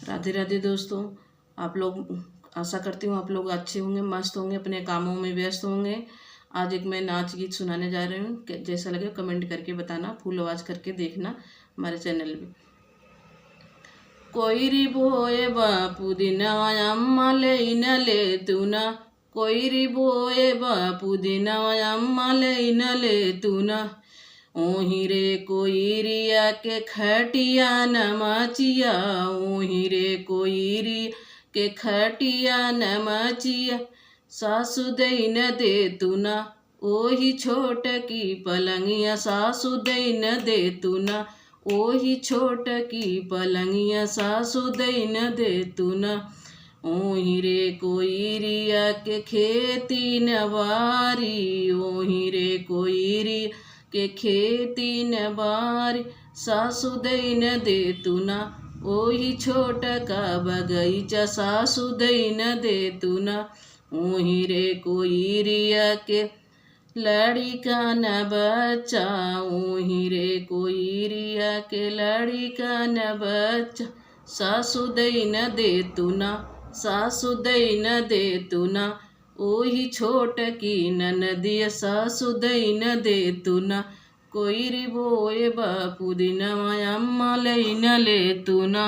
राधे राधे दोस्तों। आप लोग, आशा करती हूँ आप लोग अच्छे होंगे, मस्त होंगे, अपने कामों में व्यस्त होंगे। आज एक मैं नाच गीत सुनाने जा रही हूँ। जैसा लगे कमेंट करके बताना, फुल आवाज़ करके देखना हमारे चैनल में। कोईरी बोए बापू दिनवा अम्मा ले तू ना, कोईरी बोए बापू दिनवा अम्मा ले तू ना। ओही रे कोईरिया के खटिया नमचिया, ओही रे कोईरी के खटिया नमचिया। सासु दई न दे तू ना, ओही छोट की पलंगिया, सासु दई न दे तू ना, ओही छोट की पलंगिया, सासु दई न दे तू ना। ओही रे कोईरिया के खेती नवारी, ओही रे कोईरी के खेती न बारी, सासु दई न दे तू ना, ओही छोट का बगीचा, सासु दई न दे तू ना। ओही रे कोईरिया के लड़िका न बच्चा, ओही रे कोईरिया के लड़िका न बच्चा, सासु दई न दे तू ना, सासु दई न दे तू ना। ओही छोट की ननदिया, सासु दई न दे तू ना। कोईरी बोए बापू दिनवा अम्मा ले तू ना।